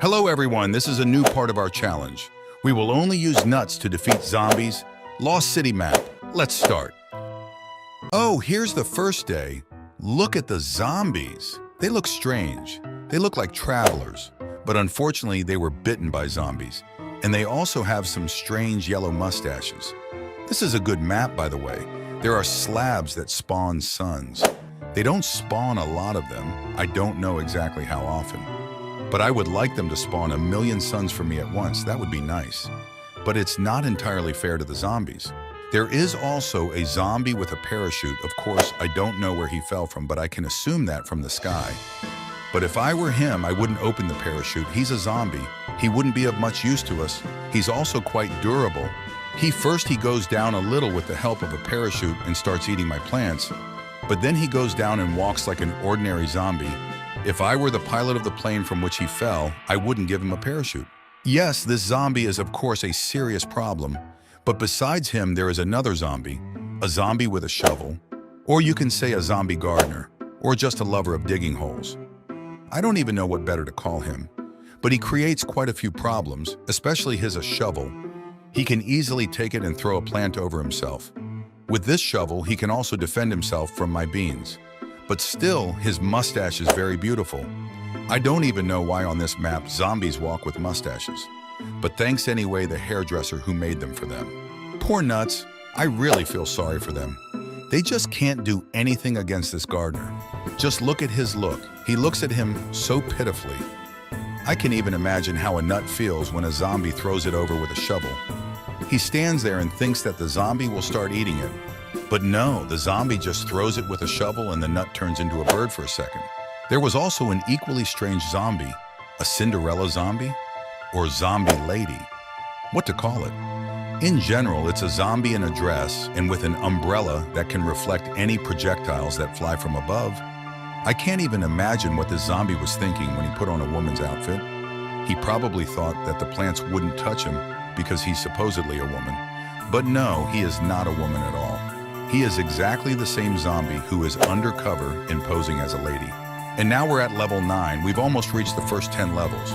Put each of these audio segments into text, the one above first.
Hello everyone, this is a new part of our challenge. We will only use nuts to defeat zombies. Lost City map. Let's start. Oh, here's the first day. Look at the zombies. They look strange. They look like travelers, but unfortunately they were bitten by zombies. And they also have some strange yellow mustaches. This is a good map, by the way. There are slabs that spawn suns. They don't spawn a lot of them. I don't know exactly how often. But I would like them to spawn 1,000,000 suns for me at once. That would be nice. But it's not entirely fair to the zombies. There is also a zombie with a parachute. Of course, I don't know where he fell from, but I can assume that from the sky. But if I were him, I wouldn't open the parachute. He's a zombie. He wouldn't be of much use to us. He's also quite durable. He goes down a little with the help of a parachute and starts eating my plants. But then he goes down and walks like an ordinary zombie. If I were the pilot of the plane from which he fell, I wouldn't give him a parachute. Yes, this zombie is of course a serious problem, but besides him there is another zombie, a zombie with a shovel, or you can say a zombie gardener, or just a lover of digging holes. I don't even know what better to call him, but he creates quite a few problems, especially his shovel. He can easily take it and throw a plant over himself. With this shovel, he can also defend himself from my beans. But still, his mustache is very beautiful. I don't even know why on this map zombies walk with mustaches. But thanks anyway the hairdresser who made them for them. Poor nuts, I really feel sorry for them. They just can't do anything against this gardener. Just look at his look. He looks at him so pitifully. I can even imagine how a nut feels when a zombie throws it over with a shovel. He stands there and thinks that the zombie will start eating it. But no, the zombie just throws it with a shovel and the nut turns into a bird for a second. There was also an equally strange zombie, a Cinderella zombie, or zombie lady. What to call it? In general, it's a zombie in a dress and with an umbrella that can reflect any projectiles that fly from above. I can't even imagine what this zombie was thinking when he put on a woman's outfit. He probably thought that the plants wouldn't touch him because he's supposedly a woman. But no, he is not a woman at all. He is exactly the same zombie who is undercover and posing as a lady. And now we're at level 9. We've almost reached the first 10 levels.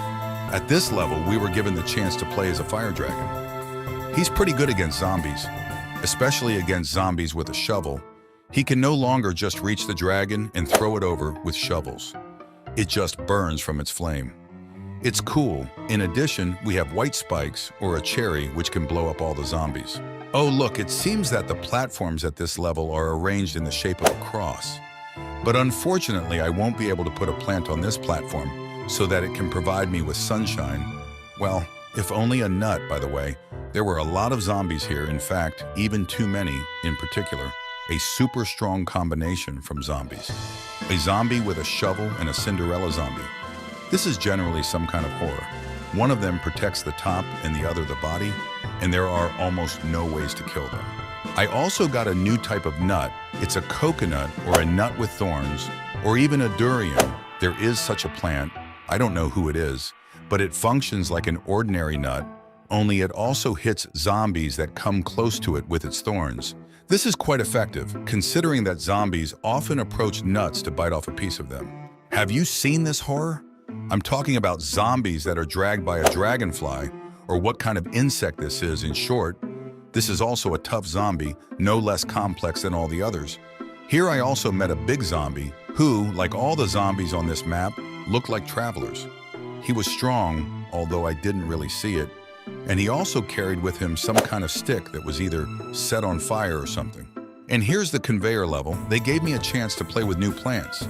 At this level, we were given the chance to play as a fire dragon. He's pretty good against zombies, especially against zombies with a shovel. He can no longer just reach the dragon and throw it over with shovels. It just burns from its flame. It's cool. In addition, we have white spikes or a cherry which can blow up all the zombies. Oh look, it seems that the platforms at this level are arranged in the shape of a cross. But unfortunately, I won't be able to put a plant on this platform so that it can provide me with sunshine. Well, if only a nut, by the way. There were a lot of zombies here, in fact, even too many in particular. A super strong combination from zombies. A zombie with a shovel and a Cinderella zombie. This is generally some kind of horror. One of them protects the top and the other the body, and there are almost no ways to kill them. I also got a new type of nut. It's a coconut or a nut with thorns, or even a durian. There is such a plant. I don't know who it is, but it functions like an ordinary nut, only it also hits zombies that come close to it with its thorns. This is quite effective, considering that zombies often approach nuts to bite off a piece of them. Have you seen this horror? I'm talking about zombies that are dragged by a dragonfly, or what kind of insect this is in short. This is also a tough zombie, no less complex than all the others. Here I also met a big zombie who, like all the zombies on this map, looked like travelers. He was strong, although I didn't really see it, and he also carried with him some kind of stick that was either set on fire or something. And here's the conveyor level. They gave me a chance to play with new plants.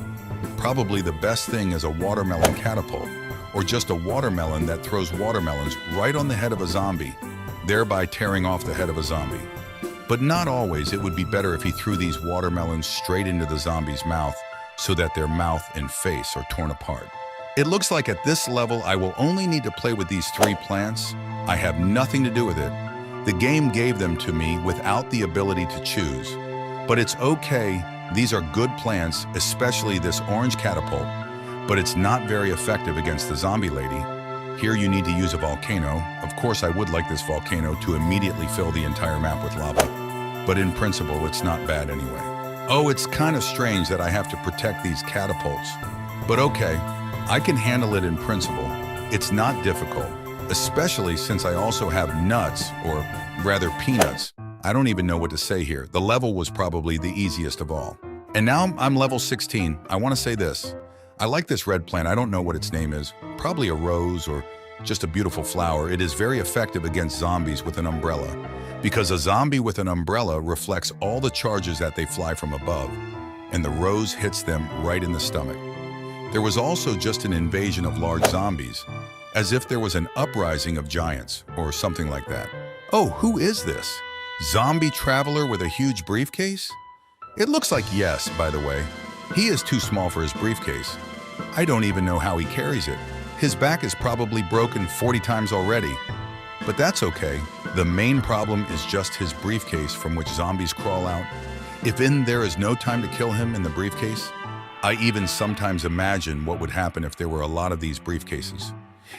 Probably the best thing is a watermelon catapult, or just a watermelon that throws watermelons right on the head of a zombie, thereby tearing off the head of a zombie. But not always. It would be better if he threw these watermelons straight into the zombie's mouth so that their mouth and face are torn apart. It looks like at this level I will only need to play with these 3 plants. I have nothing to do with it. The game gave them to me without the ability to choose. But it's okay. These are good plants, especially this orange catapult, but it's not very effective against the zombie lady. Here you need to use a volcano. Of course, I would like this volcano to immediately fill the entire map with lava. But in principle, it's not bad anyway. Oh, it's kind of strange that I have to protect these catapults. But okay, I can handle it in principle. It's not difficult, especially since I also have nuts, or rather peanuts. I don't even know what to say here. The level was probably the easiest of all. And now I'm level 16. I want to say this. I like this red plant. I don't know what its name is. Probably a rose or just a beautiful flower. It is very effective against zombies with an umbrella, because a zombie with an umbrella reflects all the charges that they fly from above, and the rose hits them right in the stomach. There was also just an invasion of large zombies, as if there was an uprising of giants or something like that. Oh, who is this? Zombie traveler with a huge briefcase? It looks like yes, by the way. He is too small for his briefcase. I don't even know how he carries it. His back is probably broken 40 times already. But that's okay. The main problem is just his briefcase from which zombies crawl out. If in there is no time to kill him in the briefcase, I even sometimes imagine what would happen if there were a lot of these briefcases.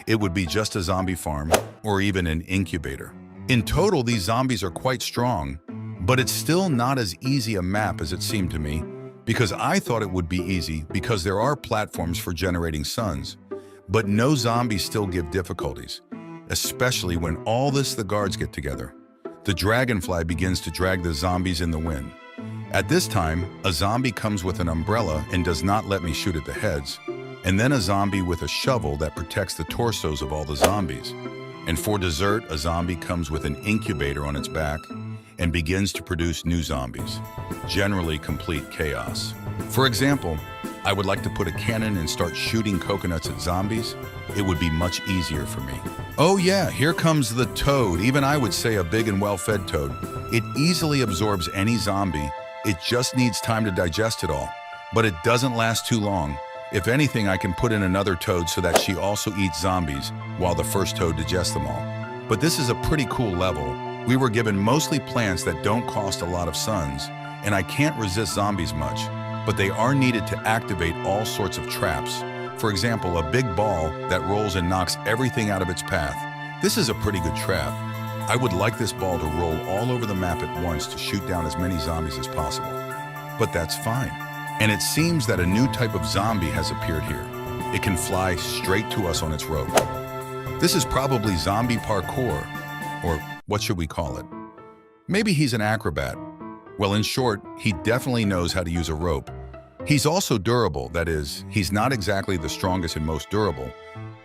It would be just a zombie farm or even an incubator. In total, these zombies are quite strong, but it's still not as easy a map as it seemed to me, because I thought it would be easy because there are platforms for generating suns. But no zombies still give difficulties, especially when all the guards get together. The dragonfly begins to drag the zombies in the wind. At this time, a zombie comes with an umbrella and does not let me shoot at the heads, and then a zombie with a shovel that protects the torsos of all the zombies. And for dessert, a zombie comes with an incubator on its back and begins to produce new zombies. Generally complete chaos. For example, I would like to put a cannon and start shooting coconuts at zombies. It would be much easier for me. Oh yeah, here comes the toad. Even I would say a big and well-fed toad. It easily absorbs any zombie. It just needs time to digest it all. But it doesn't last too long. If anything, I can put in another toad so that she also eats zombies while the first toad digests them all. But this is a pretty cool level. We were given mostly plants that don't cost a lot of suns, and I can't resist zombies much, but they are needed to activate all sorts of traps. For example, a big ball that rolls and knocks everything out of its path. This is a pretty good trap. I would like this ball to roll all over the map at once to shoot down as many zombies as possible. But that's fine. And it seems that a new type of zombie has appeared here. It can fly straight to us on its rope. This is probably zombie parkour, or what should we call it? Maybe he's an acrobat. Well, in short, he definitely knows how to use a rope. He's also durable, that is, he's not exactly the strongest and most durable,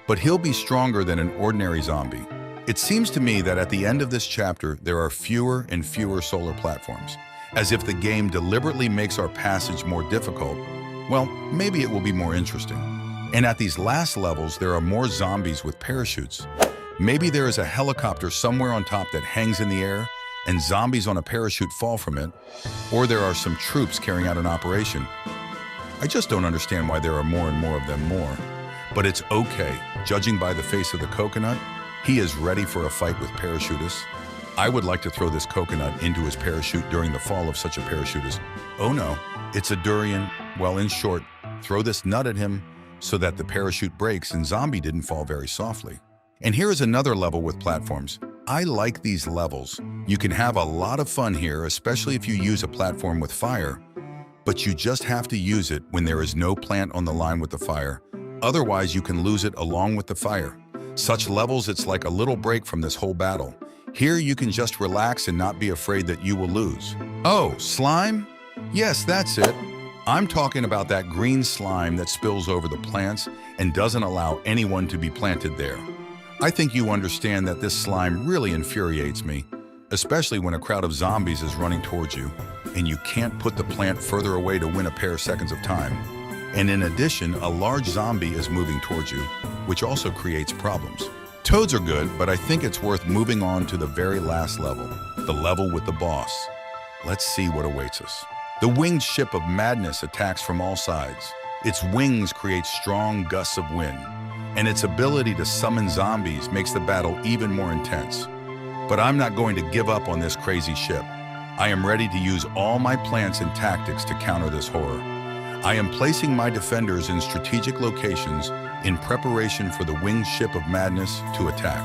but he'll be stronger than an ordinary zombie. It seems to me that at the end of this chapter, there are fewer and fewer solar platforms, as if the game deliberately makes our passage more difficult. Well, maybe it will be more interesting. And at these last levels, there are more zombies with parachutes. Maybe there is a helicopter somewhere on top that hangs in the air, and zombies on a parachute fall from it, or there are some troops carrying out an operation. I just don't understand why there are more and more of them more. But it's okay. Judging by the face of the coconut, he is ready for a fight with parachutists. I would like to throw this coconut into his parachute during the fall of such a parachutist. Oh no, it's a durian. Well, in short, throw this nut at him so that the parachute breaks and zombie didn't fall very softly. And here is another level with platforms. I like these levels. You can have a lot of fun here, especially if you use a platform with fire. But you just have to use it when there is no plant on the line with the fire. Otherwise, you can lose it along with the fire. Such levels, it's like a little break from this whole battle. Here you can just relax and not be afraid that you will lose. Oh, slime? Yes, that's it. I'm talking about that green slime that spills over the plants and doesn't allow anyone to be planted there. I think you understand that this slime really infuriates me, especially when a crowd of zombies is running towards you and you can't put the plant further away to win a pair of seconds of time. And in addition, a large zombie is moving towards you, which also creates problems. Toads are good, but I think it's worth moving on to the very last level, the level with the boss. Let's see what awaits us. The winged ship of madness attacks from all sides. Its wings create strong gusts of wind, and its ability to summon zombies makes the battle even more intense. But I'm not going to give up on this crazy ship. I am ready to use all my plants and tactics to counter this horror. I am placing my defenders in strategic locations in preparation for the winged ship of madness to attack.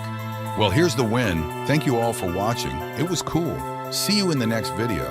Well, here's the win. Thank you all for watching. It was cool. See you in the next video.